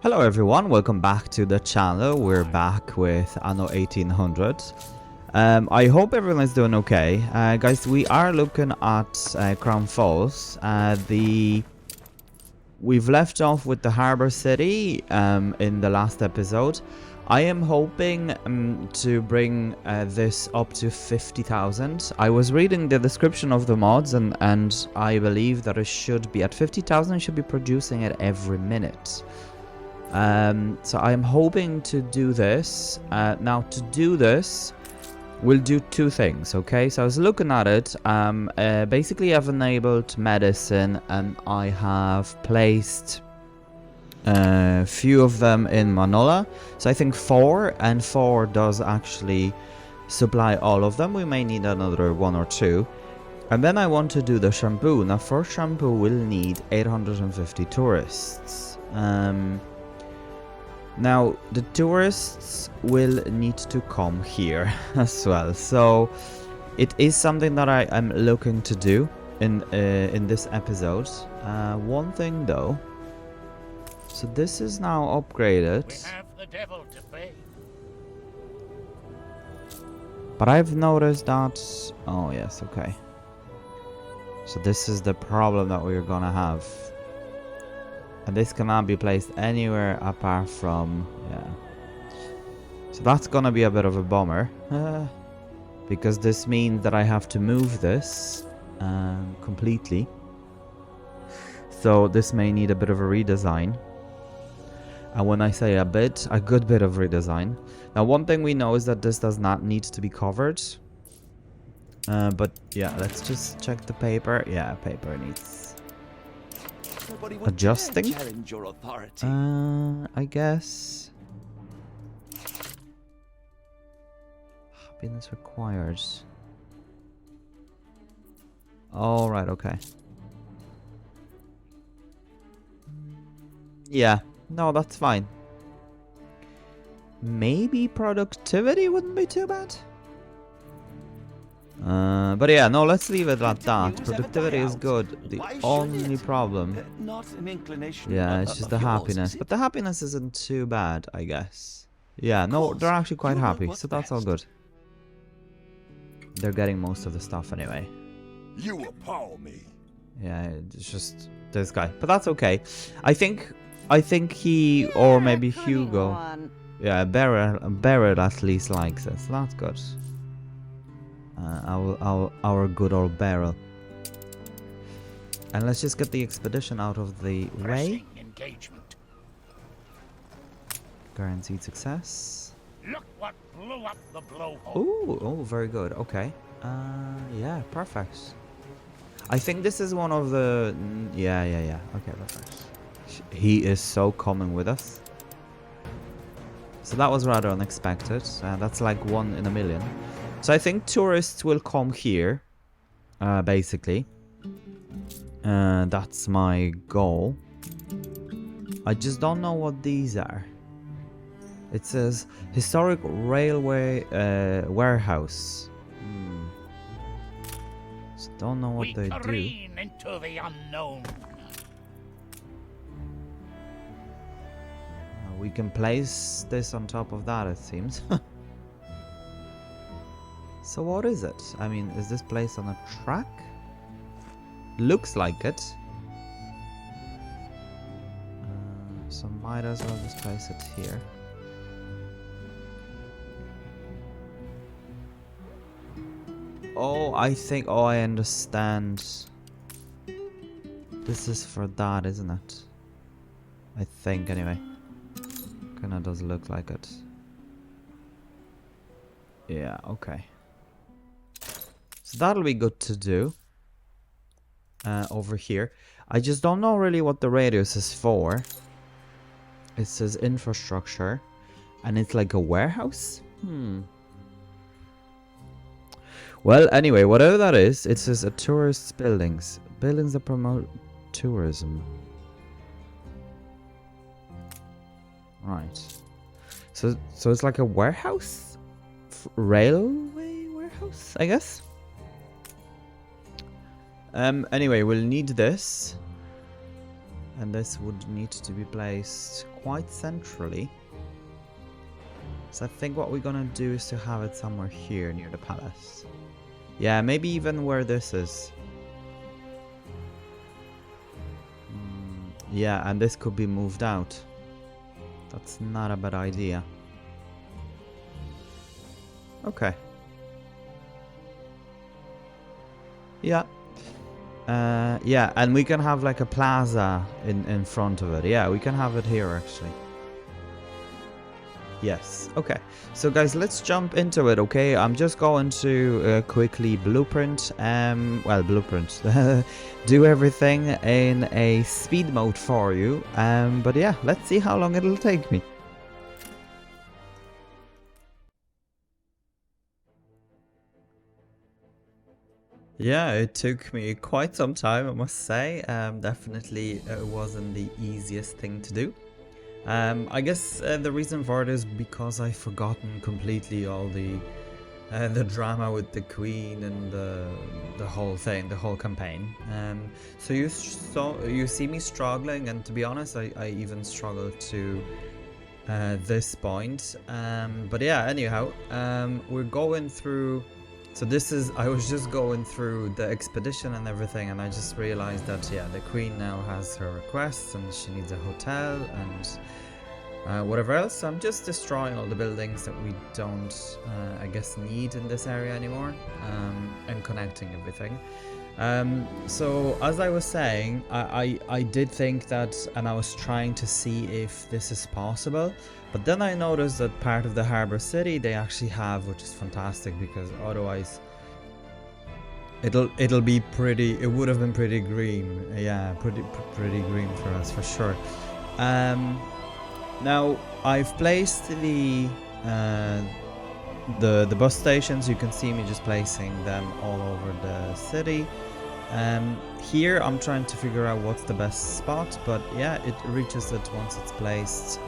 Hello everyone, welcome back to the channel. We're back with Anno 1800. I hope everyone is doing okay. Guys, we are looking at Crown Falls. We've left off with the Harbor City in the last episode. I am hoping to bring this up to 50,000. I was reading the description of the mods and I believe that it should be at 50,000. It should be producing it every minute. So I'm hoping to do this. Now to do this, we'll do two things, okay? So I was looking at it. Basically I've enabled medicine and I have placed a few of them in Manola. So I think 4, and 4 does actually supply all of them. We may need another 1 or 2. And then I want to do the shampoo. Now for shampoo we'll need 850 tourists. Now, the tourists will need to come here as well, so it is something that I am looking to do in this episode. One thing though, so this is now upgraded, We have the devil to pay. but I've noticed that, oh yes, okay. So this is the problem that we're gonna have. And this cannot be placed anywhere apart from, yeah. So that's gonna be a bit of a bummer. Because this means that I have to move this completely. So this may need a bit of a redesign. And when I say a bit, a good bit of redesign. Now one thing we know is that this does not need to be covered. But yeah, let's just check the paper. Yeah, paper needs adjusting. I guess. Happiness required. All right, okay. Yeah, no, that's fine. Maybe productivity wouldn't be too bad. But yeah, no, let's leave it at that. Productivity is good. The only problem, yeah, it's just the happiness. But the happiness isn't too bad, I guess. Yeah, no, they're actually quite happy, so that's all good. They're getting most of the stuff anyway. You appall me. Yeah, it's just this guy, but that's okay. I think he, or maybe Hugo. Yeah, Beryl at least likes it, so that's good. Our good old Beryl. And let's just get the expedition out of the way. Engagement. Guaranteed success. Look what blew up the blowhole. Ooh, oh, very good. Okay. Yeah, perfect. I think this is one of the... Yeah. Okay, perfect. He is so coming with us. So that was rather unexpected. That's like 1 in a million. So I think tourists will come here, basically. That's my goal. I just don't know what these are. It says historic railway warehouse. So don't know what they do. Careen into the unknown. We can place this on top of that, it seems. So what is it? I mean, is this placed on a track? Looks like it. So might as well just place it here. Oh, I understand. This is for that, isn't it? I think, anyway. Kinda does look like it. Yeah, okay. So that'll be good to do. Over here. I just don't know really what the radius is for. It says infrastructure. And it's like a warehouse? Well, anyway, whatever that is, it says a tourist's buildings. Buildings that promote tourism. Right. So it's like a warehouse? Railway warehouse, I guess? Anyway, we'll need this. And this would need to be placed quite centrally. So I think what we're gonna do is to have it somewhere here near the palace. Yeah, maybe even where this is. Yeah, and this could be moved out. That's not a bad idea. Okay. Yeah. Yeah, and we can have like a plaza in front of it. Yeah, we can have it here actually. Yes. Okay. So guys, let's jump into it. Okay, I'm just going to quickly blueprint. Blueprint. Do everything in a speed mode for you. But yeah, let's see how long it'll take me. Yeah, it took me quite some time, I must say. Definitely it wasn't the easiest thing to do. I guess the reason for it is because I've forgotten completely all the drama with the queen and the whole thing, the whole campaign. So you see me struggling, and to be honest, I even struggled to this point. But yeah, anyhow, we're going through. So I was just going through the expedition and everything, and I just realized that, yeah, the queen now has her requests and she needs a hotel and whatever else. So I'm just destroying all the buildings that we don't, I guess, need in this area anymore, and connecting everything. So as I was saying, I did think that, and I was trying to see if this is possible, but then I noticed that part of the harbor city they actually have, which is fantastic, because otherwise it'll be pretty, it would have been pretty green. Yeah, pretty green for us for sure. Now I've placed the bus stations. You can see me just placing them all over the city. Here I'm trying to figure out what's the best spot, but yeah, it reaches it once it's placed,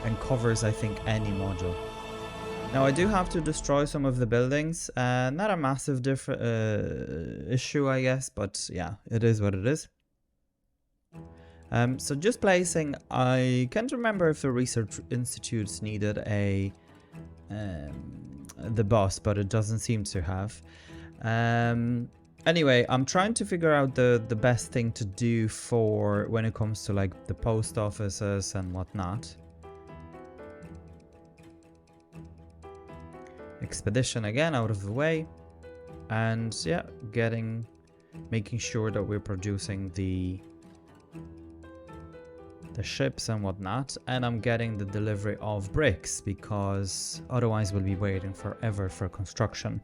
and covers, I think, any module. Now I do have to destroy some of the buildings, not a massive issue, I guess, but yeah, it is what it is. So just placing, I can't remember if the research institutes needed the boss, but it doesn't seem to have. Anyway, I'm trying to figure out the best thing to do for when it comes to like the post offices and whatnot. Expedition again out of the way, and yeah, making sure that we're producing the ships and whatnot, and I'm getting the delivery of bricks, because otherwise we'll be waiting forever for construction.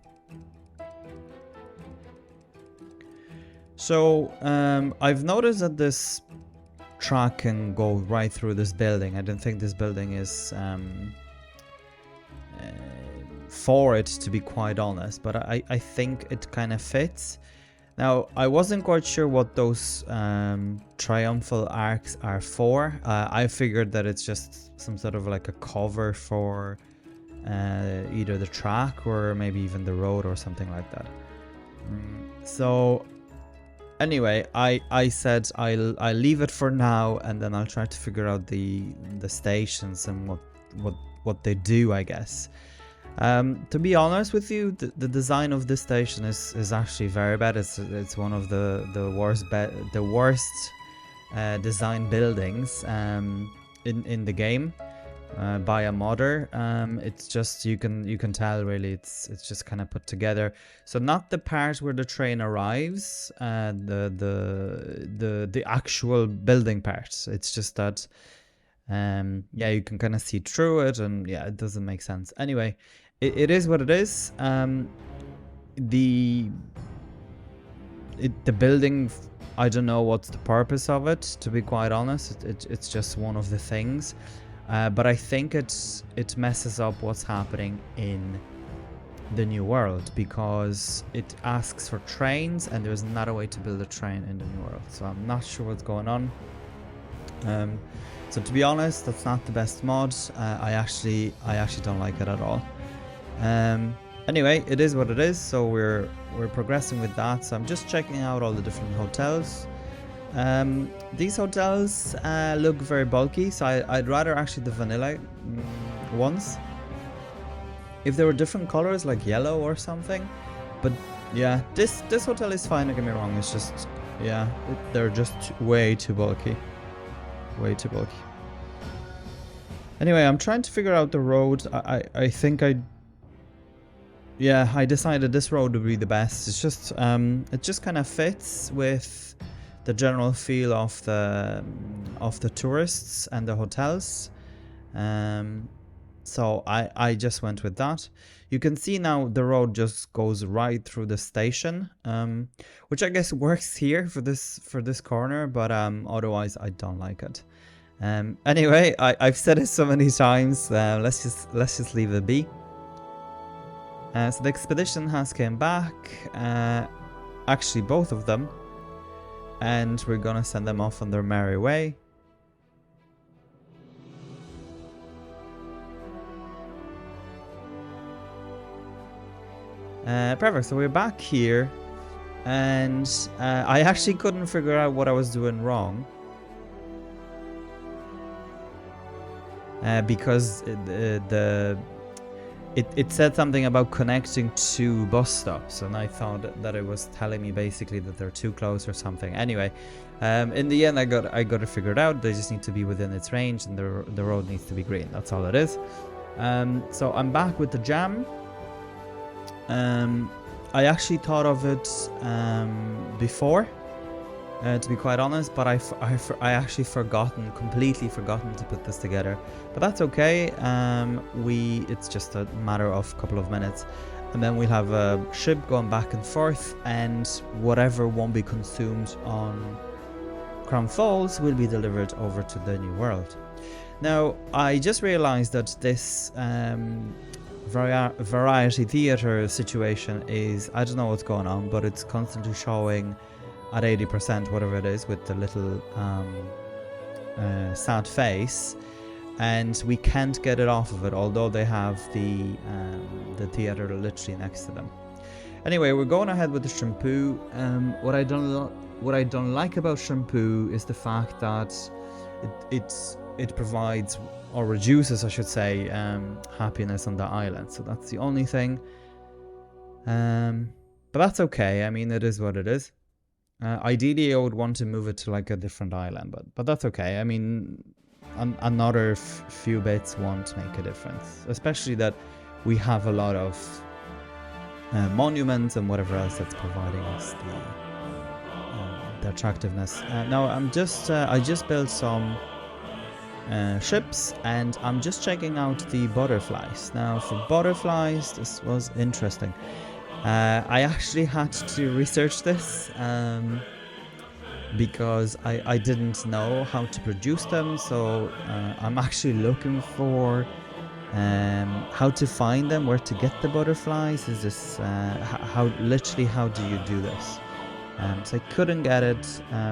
So I've noticed that this track can go right through this building. I don't think this building is for it, to be quite honest, but I think it kind of fits. Now, I wasn't quite sure what those triumphal arcs are for. I figured that it's just some sort of like a cover for either the track or maybe even the road or something like that. So anyway, I said I'll leave it for now, and then I'll try to figure out the stations and what they do, I guess. To be honest with you, the design of this station is actually very bad. It's one of the worst design buildings in the game by a modder. It's just you can tell really it's just kind of put together. So not the part where the train arrives, the actual building part. It's just that yeah, you can kind of see through it, and yeah, it doesn't make sense. Anyway, it is what it is. The building, I don't know what's the purpose of it, to be quite honest. It's just one of the things, but I think it messes up what's happening in the new world, because it asks for trains, and there's not a way to build a train in the new world. So I'm not sure what's going on. So to be honest, that's not the best mod. I actually don't like it at all. Anyway, it is what it is. So we're progressing with that. So I'm just checking out all the different hotels. These hotels look very bulky, so I'd rather actually the vanilla ones. If they were different colors, like yellow or something. But yeah, this hotel is fine, don't get me wrong. It's just, yeah, they're just way too bulky. Way too bulky. Anyway, I'm trying to figure out the road. I think I decided this road would be the best. It's just, it just kind of fits with the general feel of the tourists and the hotels. So I just went with that. You can see now the road just goes right through the station, which I guess works here for this corner, but otherwise I don't like it. Anyway, I've said it so many times. Let's just leave it be. So the expedition has came back. Actually, both of them, and we're gonna send them off on their merry way. Perfect, so we're back here, and I actually couldn't figure out what I was doing wrong. Because it said something about connecting to bus stops, and I thought that it was telling me basically that they're too close or something. Anyway, in the end I got it figured out. They just need to be within its range, and the road needs to be green. That's all it is. So I'm back with the jam. I actually thought of it before, to be quite honest, but I actually completely forgotten to put this together. But that's okay. It's just a matter of a couple of minutes, and then we'll have a ship going back and forth, and whatever won't be consumed on Crown Falls will be delivered over to the New World. Now, I just realized that this variety theater situation is, I don't know what's going on, but it's constantly showing at 80%, whatever it is, with the little sad face, and we can't get it off of it, although they have the theater literally next to them. Anyway, we're going ahead with the shampoo. What I don't like about shampoo is the fact that it provides, or reduces, I should say, happiness on the island. So that's the only thing. But that's okay. I mean, it is what it is. Ideally, I would want to move it to like a different island, but that's okay. I mean, another few bits won't make a difference, especially that we have a lot of monuments and whatever else that's providing us the attractiveness. Now, I just built some ships, and I'm just checking out the butterflies. Now, for butterflies, this was interesting. I actually had to research this because I didn't know how to produce them, so I'm actually looking for how to find them, where to get the butterflies. Is this how do you do this? So I couldn't get it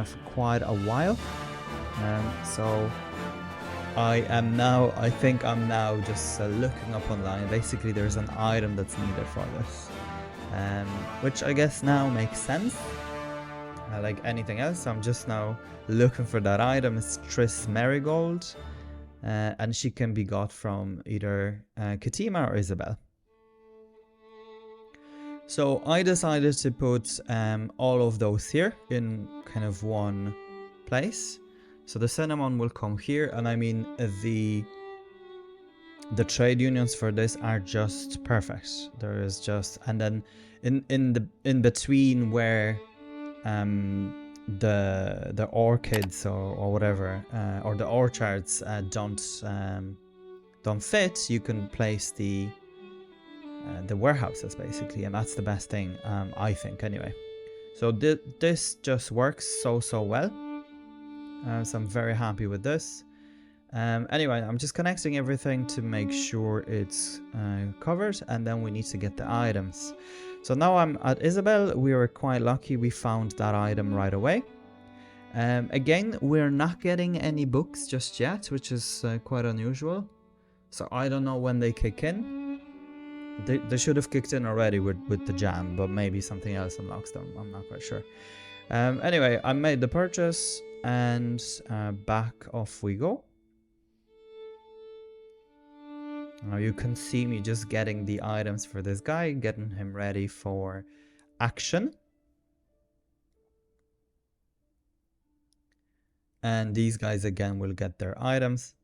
for quite a while, so I think I'm now just looking up online. Basically, there's an item that's needed for this. Which I guess now makes sense. Like anything else, I'm just now looking for that item. It's Triss Marigold, and she can be got from either Katima or Isabel. So I decided to put all of those here in kind of one place. So the cinnamon will come here, and I mean the trade unions for this are just perfect. There is just, and then in between where the orchids or whatever or the orchards don't fit, you can place the warehouses basically, and that's the best thing, I think anyway. So this just works so well. So I'm very happy with this. Anyway, I'm just connecting everything to make sure it's covered, and then we need to get the items. So now I'm at Isabel. We were quite lucky, we found that item right away. Again, we're not getting any books just yet, which is quite unusual. So I don't know when they kick in. They should have kicked in already with the jam, but maybe something else unlocks them. I'm not quite sure. Anyway, I made the purchase and back off we go. Now you can see me just getting the items for this guy, getting him ready for action. And these guys again will get their items.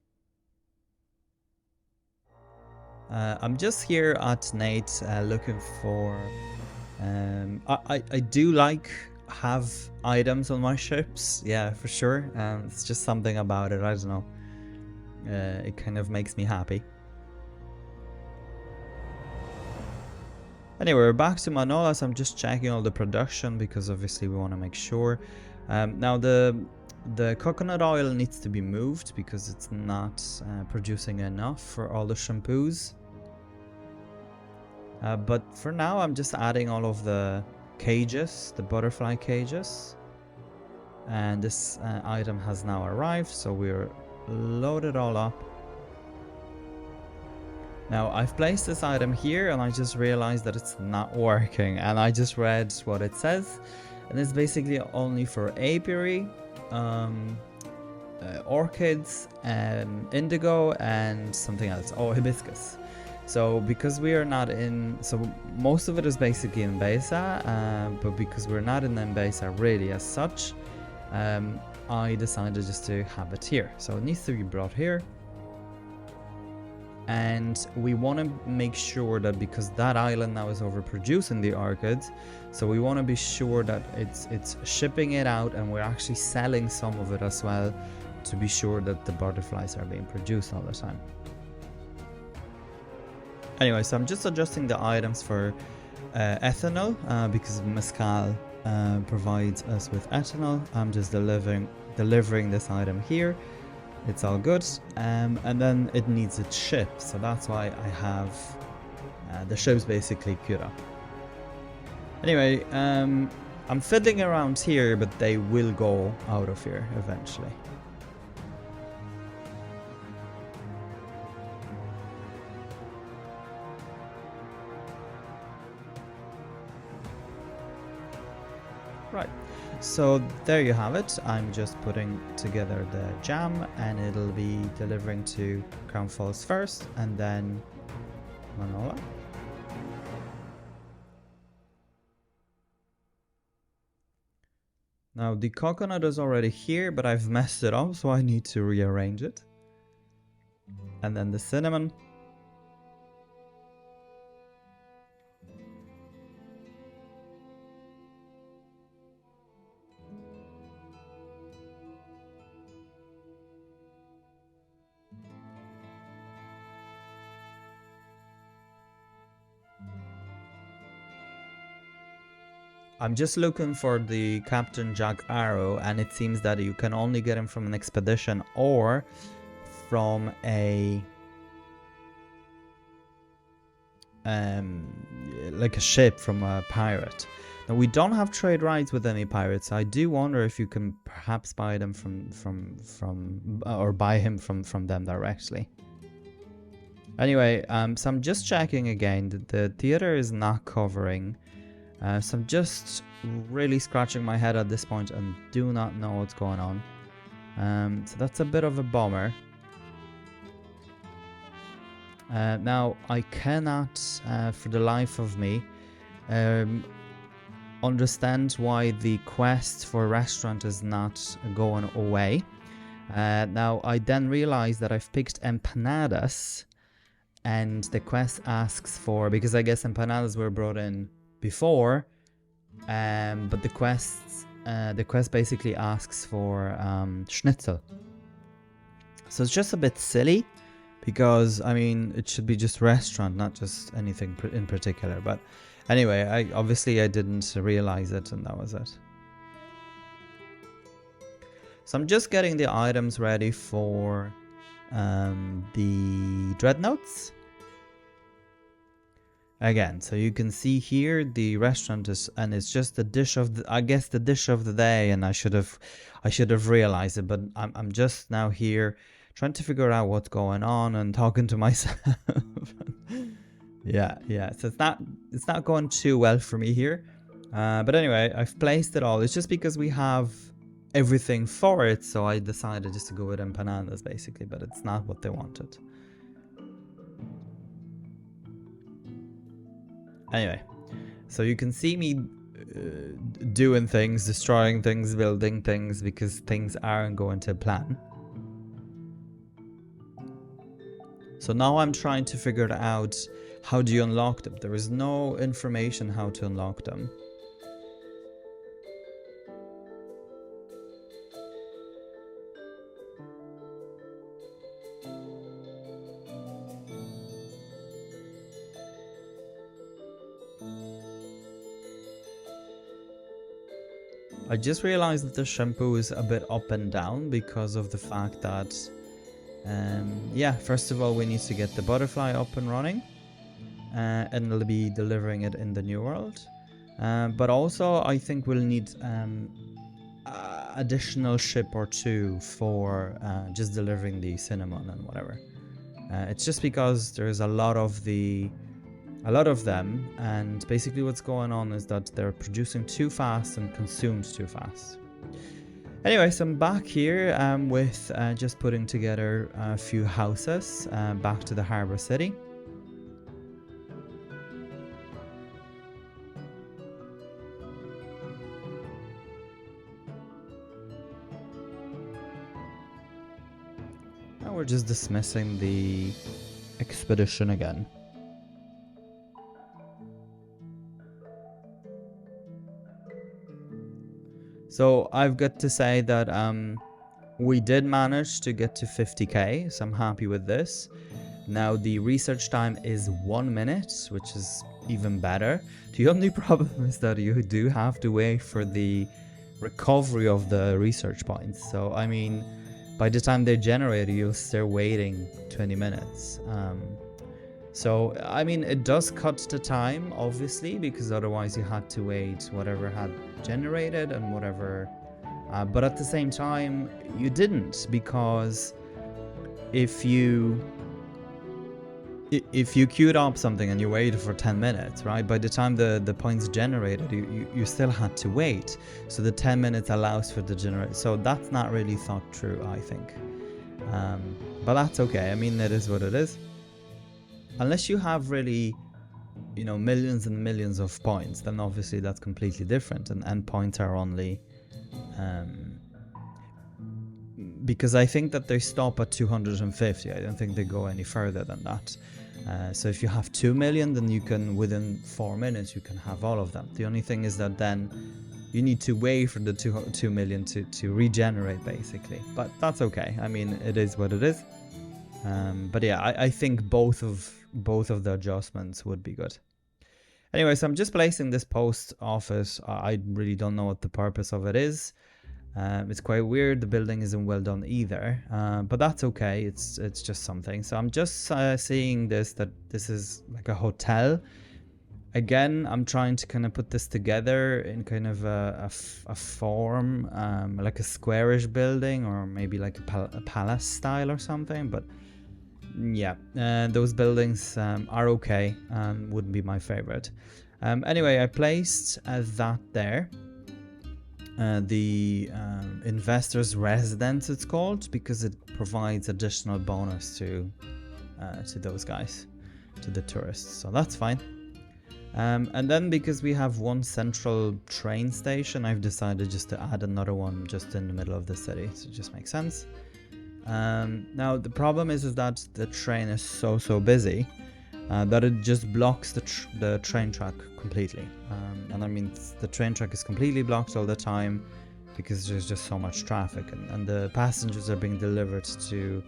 I'm just here at Nate looking for... I do like have items on my ships, yeah, for sure. It's just something about it, I don't know. It kind of makes me happy. Anyway, we're back to Manolas. I'm just checking all the production because obviously we want to make sure. Now the coconut oil needs to be moved because it's not producing enough for all the shampoos. But for now, I'm just adding all of the cages, the butterfly cages. And this item has now arrived, so we're loaded all up. Now, I've placed this item here and I just realized that it's not working. And I just read what it says. And it's basically only for apiary, orchids, indigo, and something else. Oh, hibiscus. So because we are not in, so most of it is basically in Besa, but because we're not in Besa really as such, I decided just to have it here. So it needs to be brought here. And we want to make sure that because that island now is overproducing the orchids, so we want to be sure that it's shipping it out and we're actually selling some of it as well to be sure that the butterflies are being produced all the time. Anyway, so I'm just adjusting the items for ethanol because Mescal provides us with ethanol. I'm just delivering this item here. It's all good, and then it needs its ship, so that's why I have the ships basically queued up. Anyway, I'm fiddling around here, but they will go out of here eventually. Right. So there you have it. I'm just putting together the jam and it'll be delivering to Crown Falls first and then Manola. Now the coconut is already here, but I've messed it up, so I need to rearrange it. And then the cinnamon. I'm just looking for the Captain Jack Arrow, and it seems that you can only get him from an expedition or from a like a ship from a pirate. Now we don't have trade rights with any pirates, so I do wonder if you can perhaps buy them or buy him from them directly. Anyway, so I'm just checking again that the theater is not covering. So I'm just really scratching my head at this point and do not know what's going on. So that's a bit of a bummer. Now I cannot, for the life of me, understand why the quest for restaurant is not going away. Now I then realized that I've picked empanadas, and the quest asks for, because I guess empanadas were brought in before, but the quest basically asks for schnitzel. So it's just a bit silly, because I mean it should be just restaurant, not just anything in particular. But anyway, I didn't realize it, and that was it. So I'm just getting the items ready for the Dreadnoughts. Again, so you can see here the restaurant is, and it's just the dish of the, I guess the dish of the day, and I should have realized it, but I'm just now here trying to figure out what's going on and talking to myself. yeah, so it's not going too well for me here. But anyway, I've placed it all. It's just because we have everything for it, so I decided just to go with empanadas basically, but it's not what they wanted. Anyway, so you can see me doing things, destroying things, building things, because things aren't going to plan. So now I'm trying to figure out, how do you unlock them? There is no information how to unlock them. I just realized that the shampoo is a bit up and down because of the fact that, yeah, first of all, we need to get the butterfly up and running, and we'll be delivering it in the new world. But also, I think we'll need additional ship or two for just delivering the cinnamon and whatever. It's just because there's a lot of them, and basically what's going on is that they're producing too fast and consumed too fast. Anyway, so I'm back here with just putting together a few houses back to the harbor city. Now we're just dismissing the expedition again. So I've got to say that we did manage to get to 50k, so I'm happy with this. Now the research time is 1 minute, which is even better. The only problem is that you do have to wait for the recovery of the research points. So I mean, by the time they're generated, you'll still waiting 20 minutes. So I mean, it does cut the time, obviously, because otherwise you had to wait whatever had generated and whatever, but at the same time you didn't, because if you queued up something and you waited for 10 minutes, right, by the time the points generated, you still had to wait. So the 10 minutes allows for the generate. So that's not really thought through, I think, but that's okay. I mean, it is what it is. Unless you have really, you know, millions and millions of points, then obviously that's completely different, and points are only because I think that they stop at 250. I don't think they go any further than that. So if you have 2 million, then you can, within 4 minutes, you can have all of them. The only thing is that then you need to wait for the 2 million to regenerate, basically. But that's okay. I mean, it is what it is. But yeah, I think both of the adjustments would be good. Anyway, so I'm just placing this post office. I really don't know what the purpose of it is. It's quite weird. The building isn't well done either, but that's okay. It's just something. So I'm just seeing that this is like a hotel. Again, I'm trying to kind of put this together in kind of a form, like a squarish building, or maybe like a palace style or something. But yeah, those buildings are okay and wouldn't be my favorite. Anyway, I placed that there. The investor's residence, it's called, because it provides additional bonus to those guys, to the tourists. So that's fine. And then because we have one central train station, I've decided just to add another one just in the middle of the city. So it just makes sense. Now the problem is that the train is so busy that it just blocks the train track completely. And I mean, the train track is completely blocked all the time because there's just so much traffic, and the passengers are being delivered to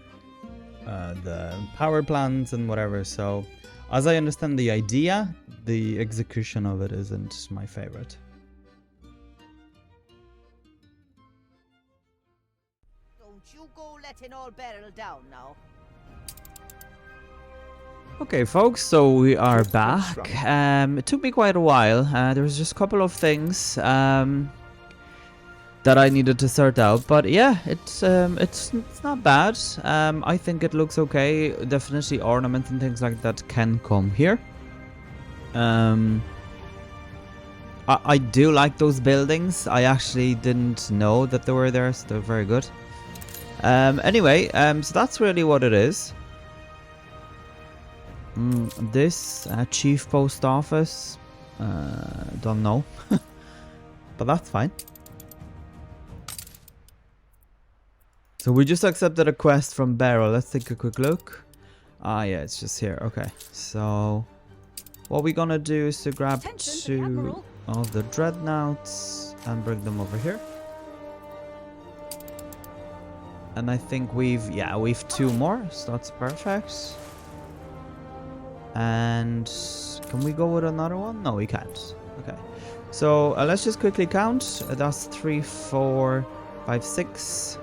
the power plants and whatever. So as I understand the idea, the execution of it isn't my favorite. Don't you go letting all barrel down now. Okay, folks, so we are back. It took me quite a while. There was just a couple of things that I needed to sort out, but yeah, it's not bad. I think it looks okay. Definitely ornaments and things like that can come here. I do like those buildings. I actually didn't know that they were there, so they're very good. Anyway, so that's really what it is. This chief post office, don't know, but that's fine. So we just accepted a quest from Beryl. Let's take a quick look. Ah, yeah, it's just here. Okay, so what we're gonna do is to grab two of the Dreadnoughts and bring them over here. And I think we've two more, so that's perfect. And can we go with another one? No, we can't. Okay, so let's just quickly count. That's 3, 4, 5, 6.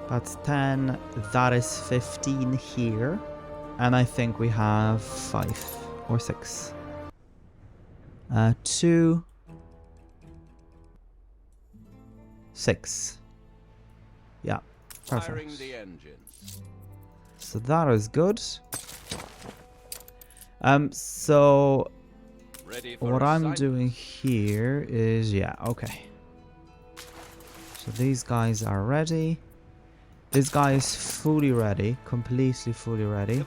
That's 10. That is 15 here. And I think we have 5 or 6. 2, 6. Yeah, perfect. So that is good. So what I'm doing here is, yeah, okay. So these guys are ready. This guy is fully ready, completely fully ready,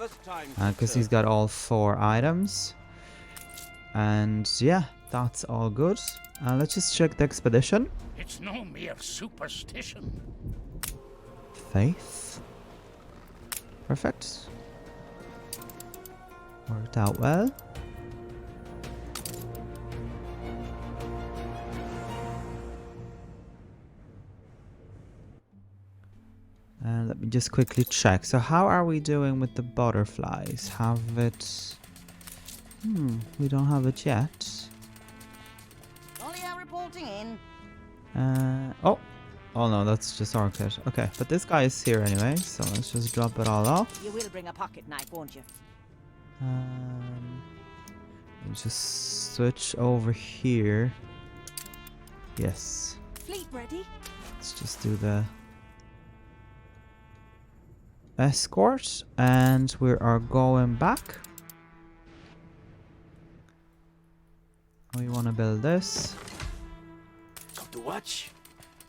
because he's got all 4 items. And yeah, that's all good. Let's just check the expedition. It's no mere superstition. Faith. Perfect. Worked out well. And let me just quickly check. So how are we doing with the butterflies? Have it... we don't have it yet. Only are reporting in. Oh no, that's just Orchid. Okay, but this guy is here anyway, so let's just drop it all off. You will bring a pocket knife, won't you? Just switch over here. Yes. Fleet ready. Let's just do the escort, and we are going back. We want to build this. Come to watch.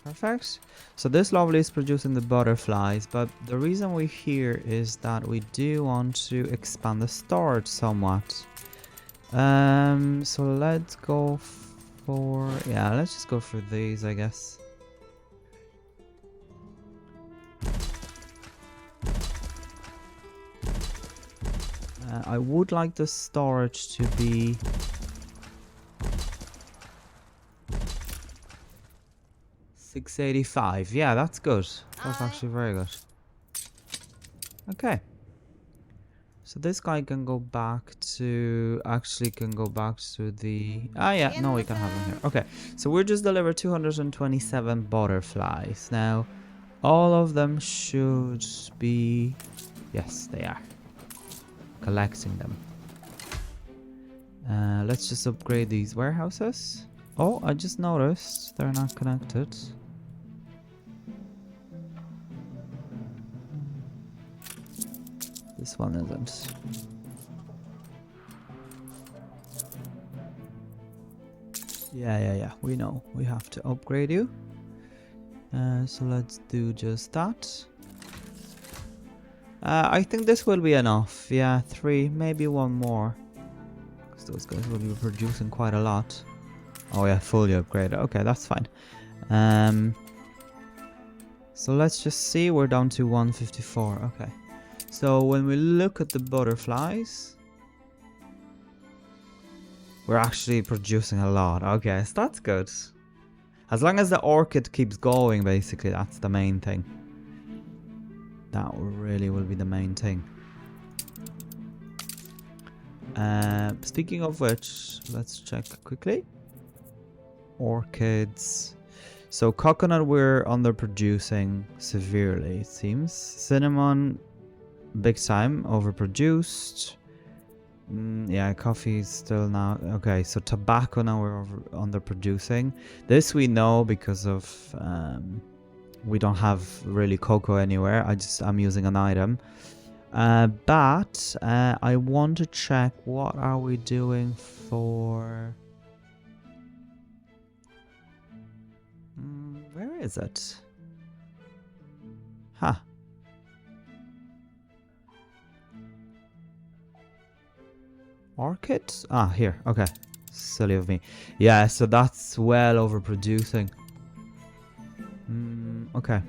Perfect. So this lovely is producing the butterflies, but the reason we're here is that we do want to expand the storage somewhat. So let's go for, yeah, let's just go for these, I guess. I would like the storage to be $685. Yeah, that's good. That's actually very good. Okay. So this guy can go back to... Actually can go back to the... Ah, yeah. No, we can have him here. Okay. So we're just delivered 227 butterflies. Now, all of them should be... Yes, they are. Collecting them. Let's just upgrade these warehouses. Oh, I just noticed they're not connected. This one isn't. Yeah. We know. We have to upgrade you. So let's do just that. I think this will be enough. Yeah, 3, maybe 1 more. Because those guys will be producing quite a lot. Oh yeah, fully upgraded. Okay, that's fine. So let's just see. We're down to 154. Okay. So when we look at the butterflies, we're actually producing a lot. Okay, so that's good. As long as the orchid keeps going, basically, that's the main thing. That really will be the main thing. Speaking of which, let's check quickly. Orchids. So coconut we're underproducing severely, it seems. Cinnamon, big time, overproduced. Yeah, coffee is still not... Okay, so tobacco now we're underproducing. This we know because of... we don't have really cocoa anywhere. I'm using an item. But I want to check what are we doing for is it? Huh. Orchid? Ah, here. Okay. Silly of me. Yeah, so that's well overproducing. Okay.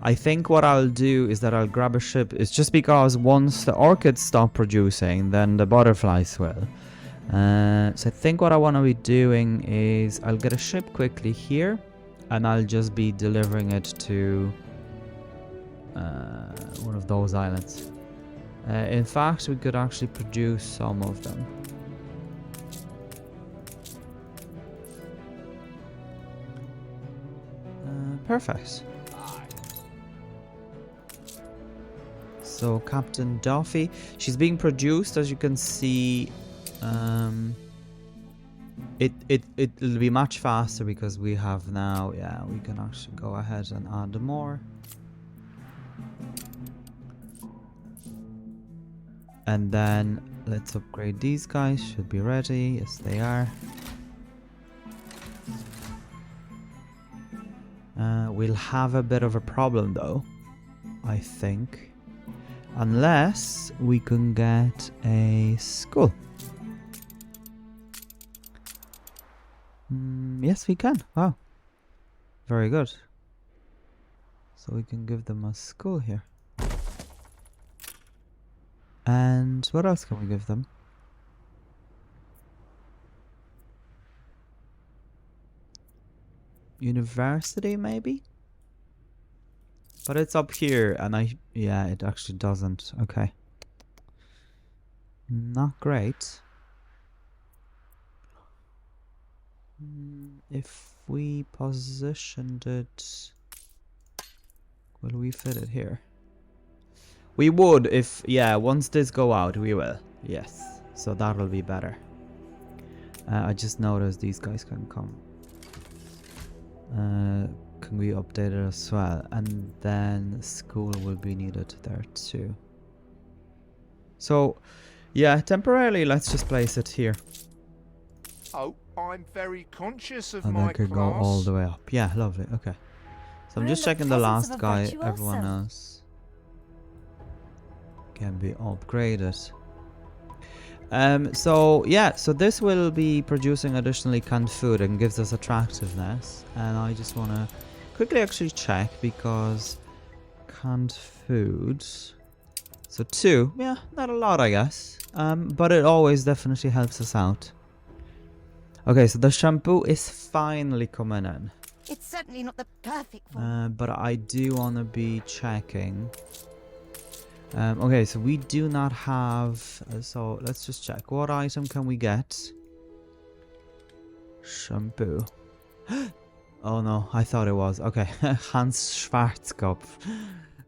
I think what I'll do is that I'll grab a ship. It's just because once the orchids stop producing, then the butterflies will. So I think what I want to be doing is I'll get a ship quickly here, and I'll just be delivering it to one of those islands. In fact, we could actually produce some of them. Perfect. So Captain Duffy, she's being produced, as you can see. It'll be much faster because we have now, yeah, we can actually go ahead and add more. And then let's upgrade these guys. Should be ready. Yes, they are. We'll have a bit of a problem though, I think. Unless we can get a school. Yes, we can. Wow. Very good. So we can give them a school here. And what else can we give them? University, maybe? But it's up here, and yeah, it actually doesn't. Okay. Not great. If we positioned it... Will we fit it here? We would if... Yeah, once this go out, we will. Yes. So that'll be better. I just noticed these guys can come. Can we update it as well? And then school will be needed there too. So, yeah, temporarily let's just place it here. Oh, I'm very conscious of And my then could go all the way up. Yeah, lovely. Okay. So I'm just checking the last guy. Everyone else can be upgraded. So yeah, so this will be producing additionally canned food and gives us attractiveness. And I just want to quickly actually check because canned food. So 2, yeah, not a lot, I guess. But it always definitely helps us out. Okay, so the shampoo is finally coming in. It's certainly not the perfect form. But I do want to be checking. Okay, so we do not have... so let's just check. What item can we get? Shampoo. Oh no, I thought it was. Okay, Hans Schwarzkopf.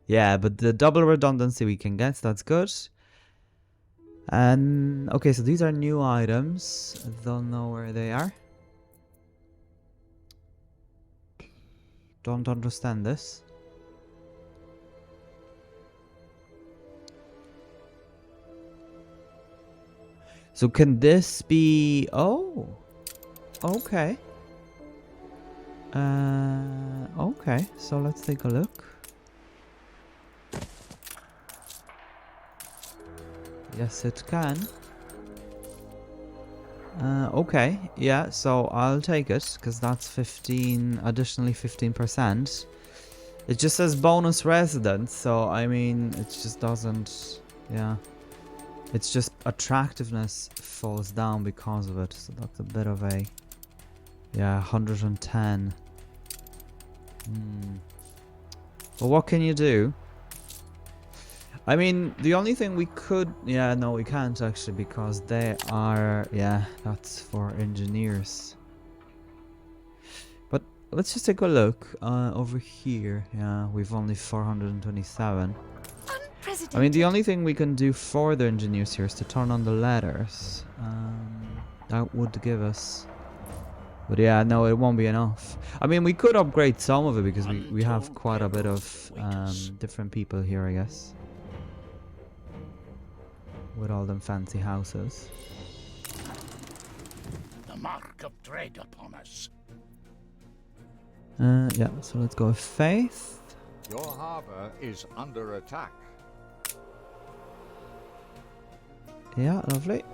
Yeah, but the double redundancy we can get, so that's good. And okay, so these are new items. I don't know where they are. Don't understand this. So can this be... Oh. Okay. Okay, so let's take a look. Yes, it can. Okay, yeah, so I'll take it, because that's 15, additionally 15%. It just says bonus residence, so I mean, it just doesn't, yeah. It's just attractiveness falls down because of it, so that's a bit of a, yeah, 110. But what can you do? I mean, the only thing we could... Yeah, no, we can't actually because they are... Yeah, that's for engineers. But let's just take a look over here. Yeah, we've only 427. I mean, the only thing we can do for the engineers here is to turn on the ladders. That would give us... But yeah, no, it won't be enough. I mean, we could upgrade some of it because we have quite a bit of different people here, I guess. With all them fancy houses. The mark of dread upon us. Yeah, so let's go with faith. Your harbor is under attack. Yeah, lovely.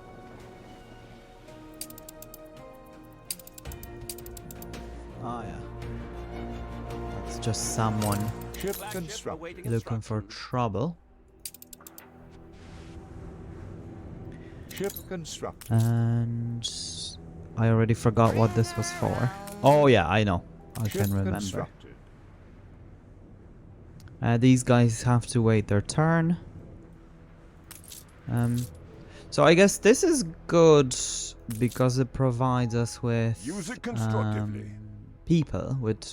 Oh yeah. That's just someone Ship constructed. looking for trouble. Ship constructed. And I already forgot what this was for. Oh yeah, I know. I Ship can remember. constructed. These guys have to wait their turn. So I guess this is good because it provides us with Use it constructively. people with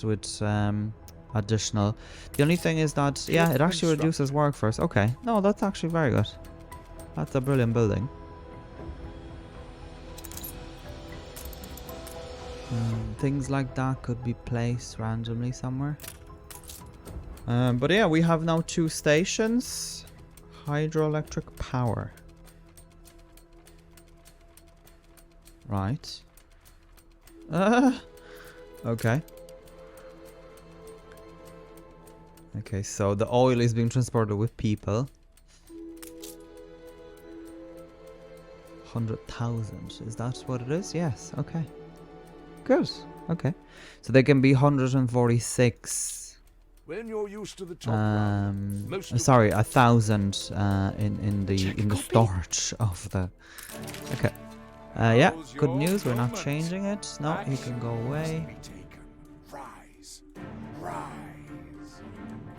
additional. The only thing is that yeah, it actually reduces work first. Okay, no, that's actually very good. That's a brilliant building. Things like that could be placed randomly somewhere. But yeah, we have now 2 stations. Hydroelectric power. Right. Okay. Okay, so the oil is being transported with people. 100,000. Is that what it is? Yes. Okay. Good. Okay. So they can be 146. When you're used to the top ground, most of Sorry, 1,000 in the storage of the. Okay. Yeah. Good news. We're not changing it. No, he can go away. rise,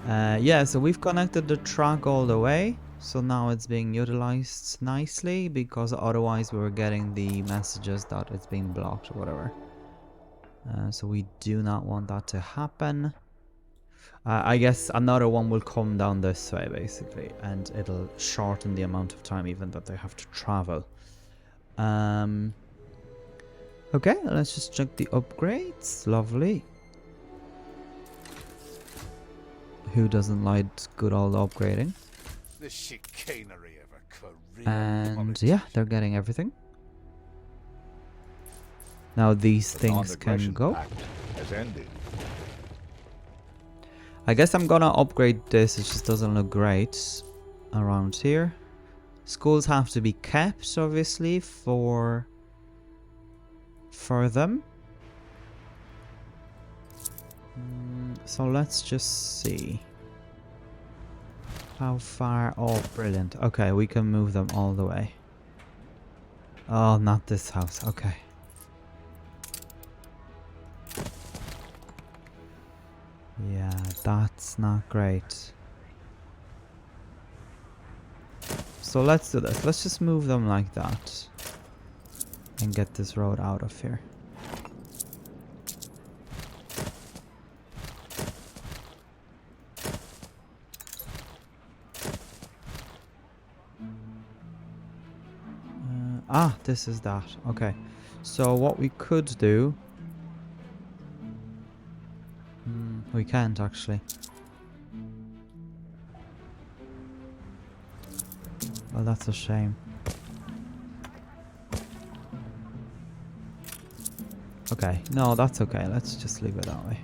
rise. Yeah. So we've connected the track all the way. So now it's being utilized nicely because otherwise we were getting the messages that it's being blocked or whatever. So we do not want that to happen. I guess another one will come down this way basically, and it'll shorten the amount of time even that they have to travel. Okay, let's just check the upgrades. Lovely. Who doesn't like good old upgrading? The chicanery of a career. And yeah, they're getting everything. Now these things can go. Has ended. I guess I'm gonna upgrade this, it just doesn't look great around here. Schools have to be kept, obviously, for them. So let's just see. How far? Oh, brilliant. Okay, we can move them all the way. Oh, not this house. Okay. Yeah, that's not great. So let's do this. Let's just move them like that. And get this road out of here. This is that. Okay. So what we could do... we can't actually. Well, that's a shame. Okay, no, that's okay. Let's just leave it that way.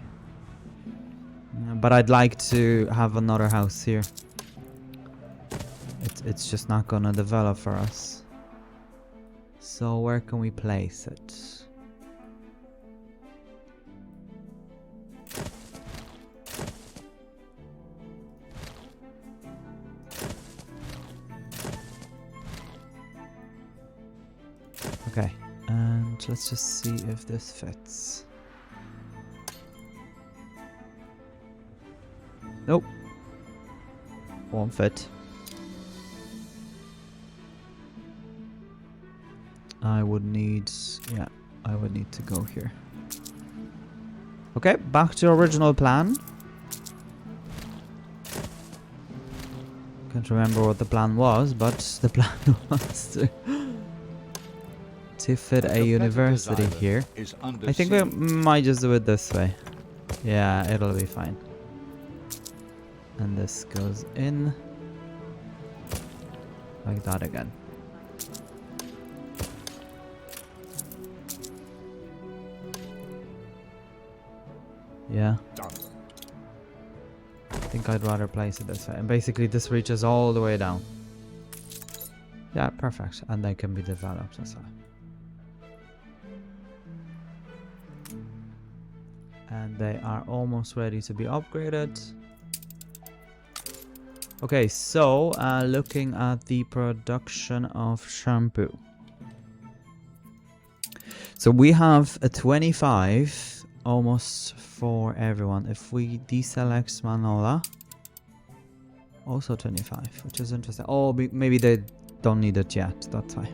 But I'd like to have another house here. It's just not gonna develop for us. So where can we place it? Okay, and let's just see if this fits. Nope. Won't fit. I would need to go here. Okay, back to original plan. Can't remember what the plan was, but the plan was to fit a university here. I think we might just do it this way. Yeah, it'll be fine. And this goes in like that again. Yeah. Done. I think I'd rather place it this way. And basically this reaches all the way down. Yeah, perfect. And they can be developed as well. And they are almost ready to be upgraded. Okay, so looking at the production of shampoo. So we have a 25 almost for everyone. If we deselect Manola, also 25, which is interesting. Oh, maybe they don't need it yet. That's why.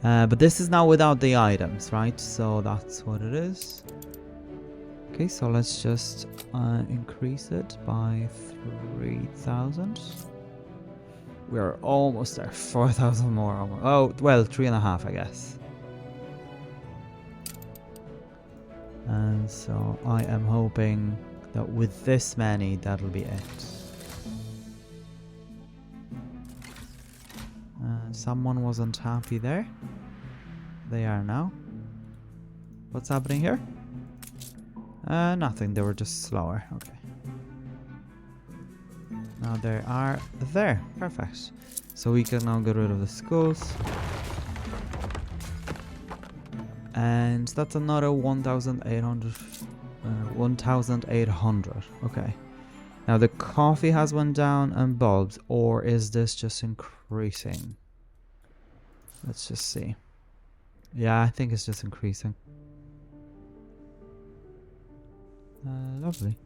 But this is now without the items, right? So that's what it is. Okay, so let's just increase it by 3,000. We're almost there. 4,000 more. Almost. Oh, well, 3.5, I guess. And so I am hoping that with this many, that'll be it. Someone wasn't happy there. They are now. What's happening here? Nothing. They were just slower. Okay. Now they are there. Perfect. So we can now get rid of the schools. And that's another 1,800. 1,800. Okay. Now the coffee has went down and bulbs. Or is this just increasing? Let's just see. Yeah, I think it's just increasing. Lovely.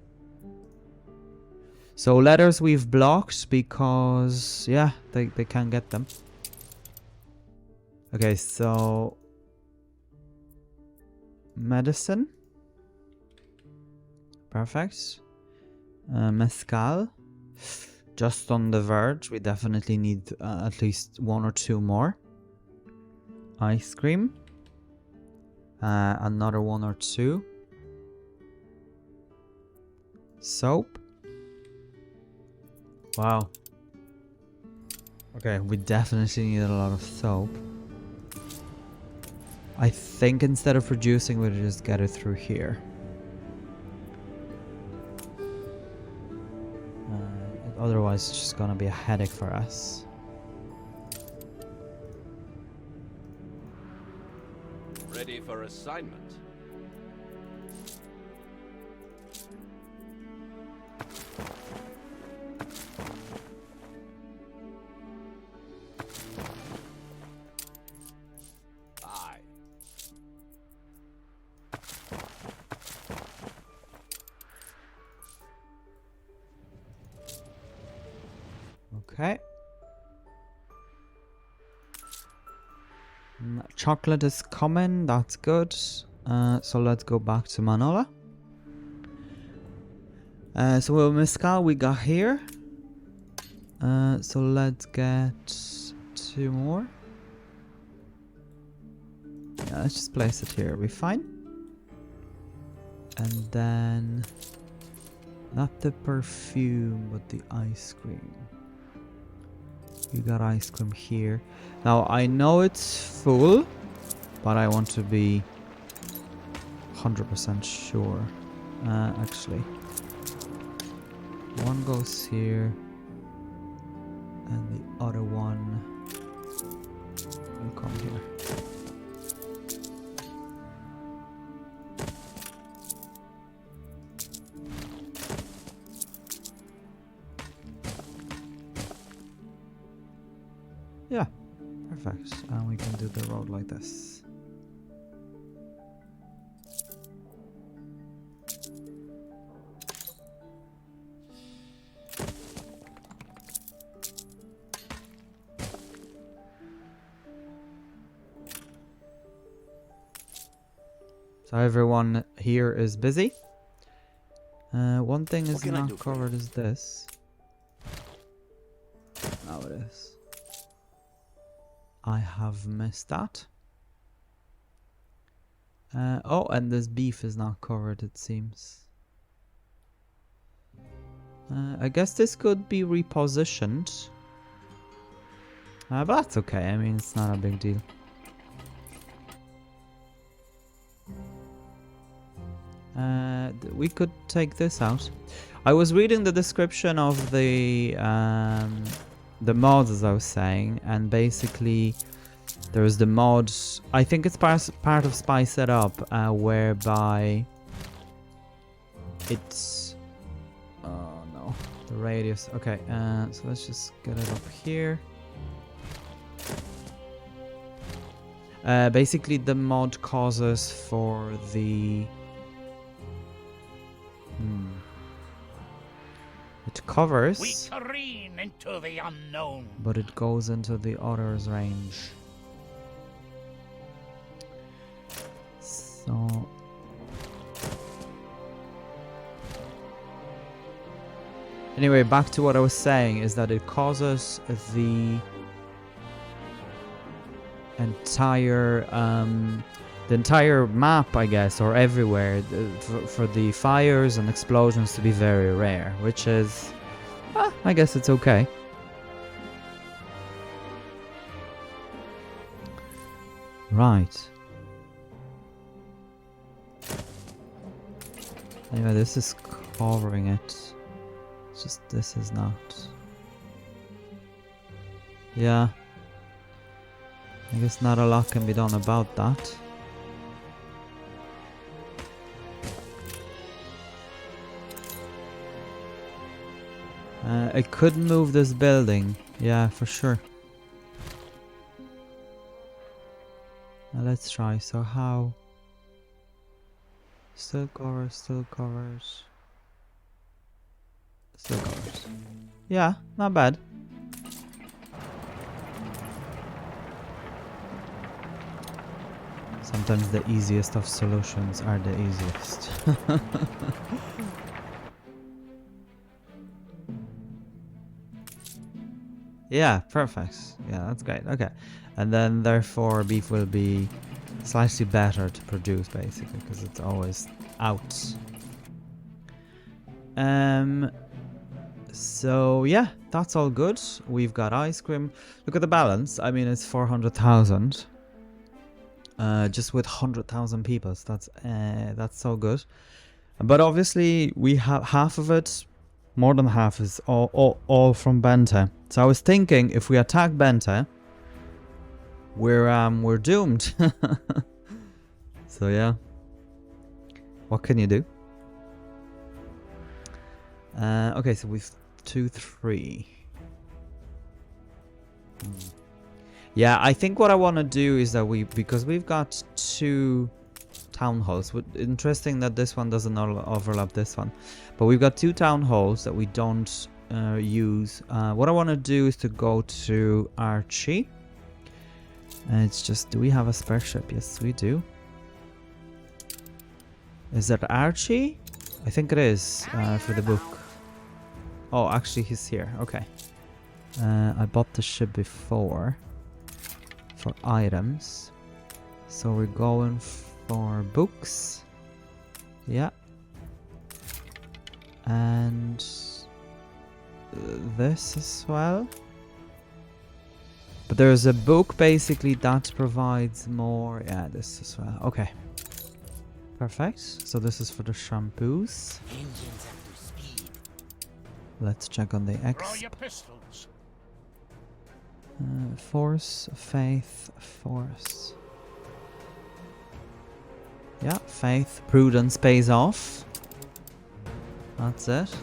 So letters we've blocked because, yeah, they can't get them. Okay, so medicine. Perfect. Mezcal. Just on the verge. We definitely need at least 1 or 2 more. Ice cream. Another 1 or 2. Soap. Wow. Okay, we definitely need a lot of soap. I think instead of reducing, we'll just get it through here. Otherwise, it's just gonna be a headache for us. Ready for assignment. Aye. Okay. Chocolate is coming, that's good. So let's go back to Manola. So with Mezcal we got here. So let's get 2 more. Yeah, let's just place it here, we're fine. And then, not the perfume, but the ice cream. You got ice cream here. Now I know it's full, but I want to be 100% sure. Actually, 1 goes here, and the other one will come here. Yeah, perfect. And we can do the road like this. So everyone here is busy. One thing is not covered is this. Now it is. I have missed that. Oh, and this beef is not covered, it seems. I guess this could be repositioned. But that's okay, I mean, it's not a big deal. We could take this out. I was reading the description of the mods, as I was saying, and basically there's the mod. I think it's part of Spice It Up, whereby it's. Oh no, the radius. Okay, so let's just get it up here. Basically, the mod causes for the. It covers. We careen into the unknown. But it goes into the other's range. So. Anyway, back to what I was saying is that it causes the entire map, I guess, or everywhere, for the fires and explosions to be very rare, which is, I guess it's okay. Right. Anyway, this is covering it. It's just this is not. Yeah. I guess not a lot can be done about that. I could move this building. Yeah, for sure. Now let's try. So how? Still covers, still covers. Still covers. Yeah, not bad. Sometimes the easiest of solutions are the easiest. Yeah, perfect. Yeah, that's great. Okay. And then therefore beef will be slightly better to produce, basically, because it's always out. So yeah, that's all good. We've got ice cream. Look at the balance. I mean, it's 400,000. Just with 100,000 people. So that's so good. But obviously we have half of it. More than half is all from Bente. So I was thinking, if we attack Bente, we're doomed. So yeah, what can you do? Okay, so we've 2, 3. Yeah, I think what I want to do is that because we've got 2 town halls. Interesting that this one doesn't overlap this one, but we've got 2 town halls that we don't use. What I want to do is to go to Archie, and it's just, do we have a spare ship? Yes, we do. Is that Archie? I think it is, for the book. Oh, actually he's here. Okay. I bought the ship before for items, so we're going for books. Yeah. And this as well. But there's a book basically that provides more. Yeah, this as well. Okay. Perfect. So this is for the shampoos. Engines up to speed. Let's check on the Draw X. your pistols. Force, faith, force. Yeah, faith, prudence pays off. That's it.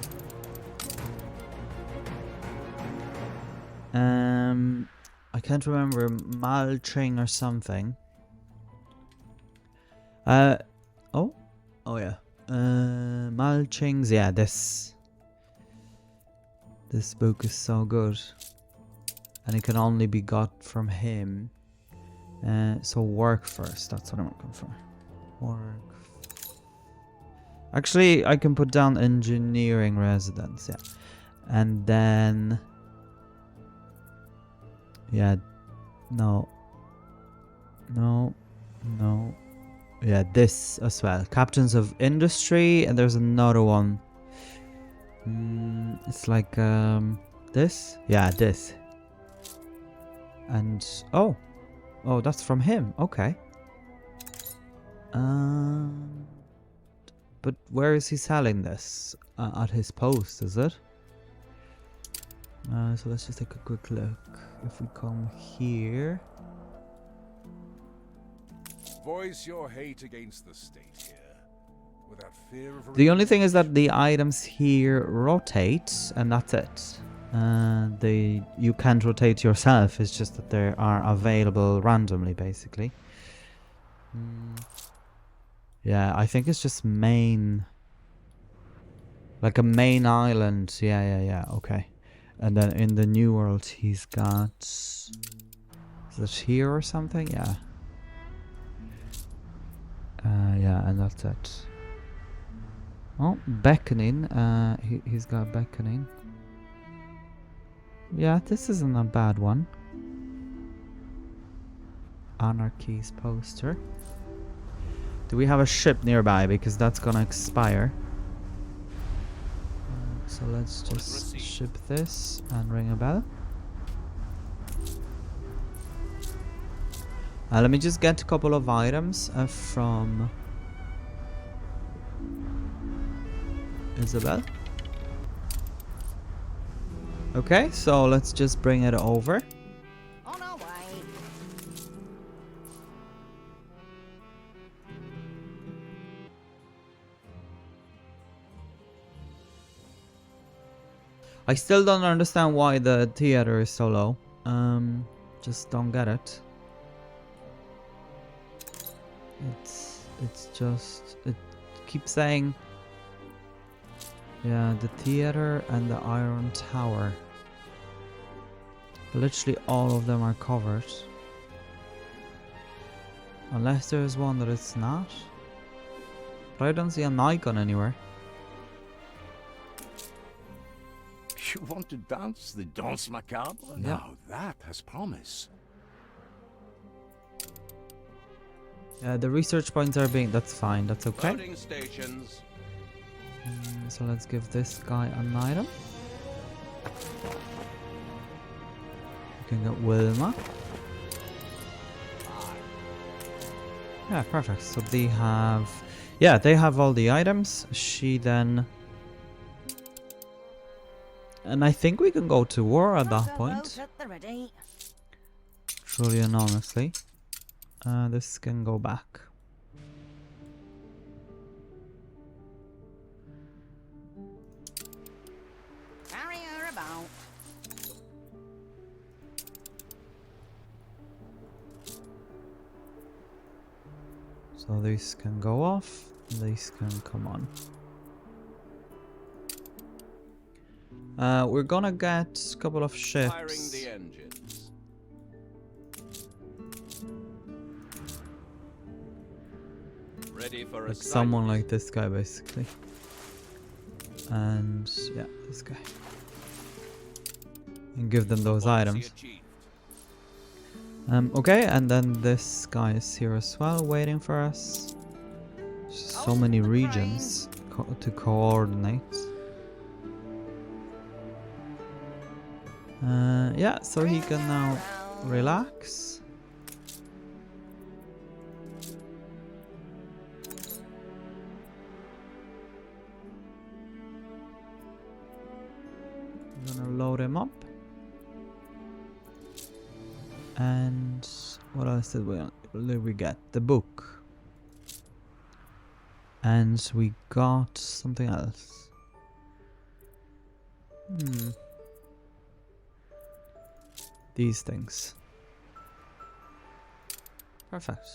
I can't remember, Malching or something. Oh yeah. Malching's, yeah, this book is so good. And it can only be got from him. So work first, that's what I'm looking for. Work. Actually, I can put down engineering residence, yeah. And then... yeah, no. Yeah, this as well. Captains of industry, and there's another one. It's like, this? Yeah, this. And, oh, that's from him, okay. but where is he selling this? At his post, is it? So let's just take a quick look. If we come here... Voice your hate against the state here, without fear of... The only thing is that the items here rotate, and that's it. You can't rotate yourself, it's just that they are available randomly, basically. Yeah, I think it's just main... Like a main island. Yeah, okay. And then in the new world he's got... Is it here or something? Yeah. Yeah, and that's it. Oh, beckoning. He's got beckoning. Yeah, this isn't a bad one. Anarchy's poster. Do we have a ship nearby? Because that's gonna expire. So let's just ship this and ring a bell. Let me just get a couple of items from Isabel. Okay, so let's just bring it over. On our way. I still don't understand why the theater is so low. Just don't get it. It's just, it keeps saying, yeah, the theater and the iron tower. But literally all of them are covered. Unless there's one that it's not. But I don't see an icon anywhere. You want to dance the danse macabre? Yeah. Now that has promise. The research points are being... That's fine, that's okay. Loading stations. So let's give this guy an item. We can get Wilma. Yeah, perfect. So they have... Yeah, they have all the items. She then... And I think we can go to war at that point. At the ready. Truly and honestly. This can go back. Carry her about. So these can go off. These can come on. We're gonna get a couple of ships. Firing the engines. Ready for Like assignment. someone like this guy, basically. And yeah, this guy. And give them those Policy items. achieved. Okay, and then this guy is here as well, waiting for us. So many regions to coordinate. Yeah, so he can now relax. I'm gonna load him up. And what else did we get? The book. And we got something else. These things. Perfect.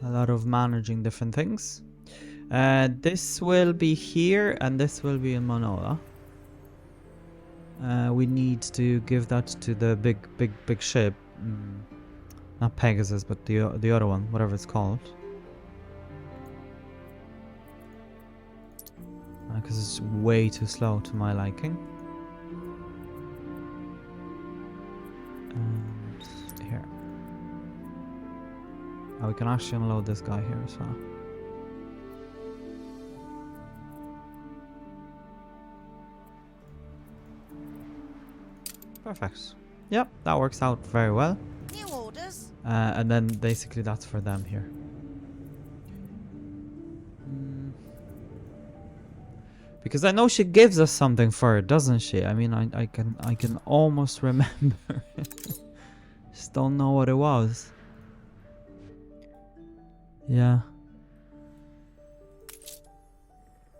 A lot of managing different things. This will be here and this will be in Manola. We need to give that to the big ship. Not Pegasus, but the other one, whatever it's called. Because it's way too slow to my liking. And here. Oh, we can actually unload this guy here as well. Perfect. Yep, that works out very well. New orders. And then basically that's for them here. Because I know she gives us something for it, doesn't she? I mean, I can almost remember. Just don't know what it was. Yeah.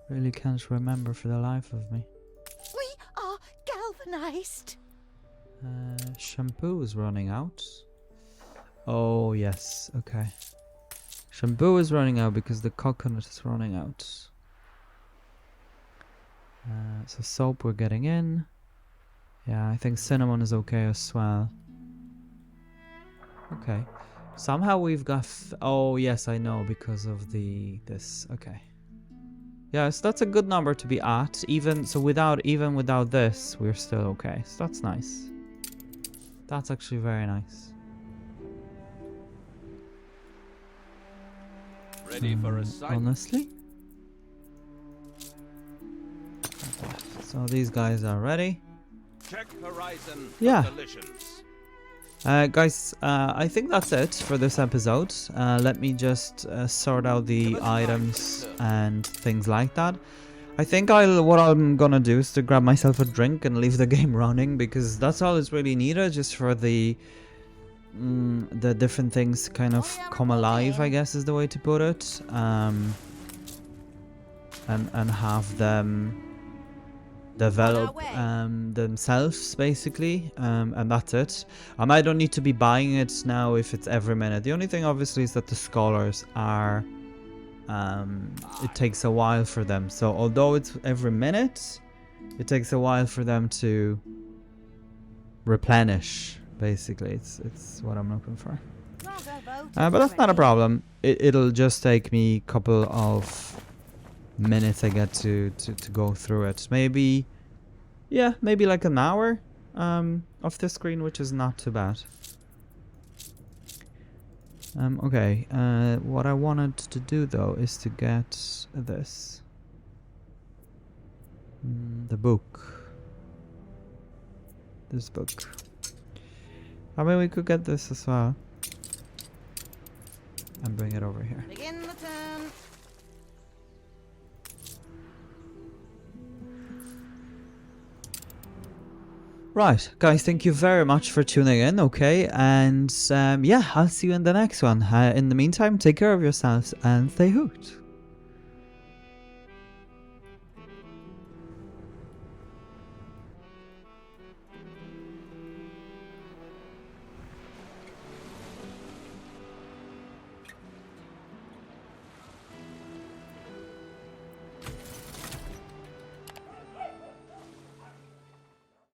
Really can't remember for the life of me. We are galvanized. Shampoo is running out. Oh, yes. Okay. Shampoo is running out because the coconut is running out. So soap we're getting in. Yeah, I think cinnamon is okay as well. Okay. Somehow we've got... oh, yes, I know, because of this. Okay. Yeah, so that's a good number to be at. Even without this, we're still okay. So that's nice. That's actually very nice. Ready for a sight. Honestly. So these guys are ready. Check horizon. Yeah. Collisions. Guys, I think that's it for this episode. Let me just sort out the items and things like that. I think what I'm gonna do is to grab myself a drink and leave the game running, because that's all it's really needed, just for the different things kind of come alive, I guess is the way to put it. And have them develop themselves, basically, and that's it. I don't need to be buying it now if it's every minute. The only thing obviously is that the scholars are it takes a while for them, so although it's every minute, it takes a while for them to replenish, basically. It's what I'm looking for. But that's not a problem. It'll just take me a couple of minutes, I get to go through it. Maybe like an hour off the screen, which is not too bad. Okay, what I wanted to do though is to get this. The book. This book. I mean, we could get this as well. And bring it over here. Begin the turn. Right, guys, thank you very much for tuning in, okay? And yeah, I'll see you in the next one. In the meantime, take care of yourselves and stay hooked.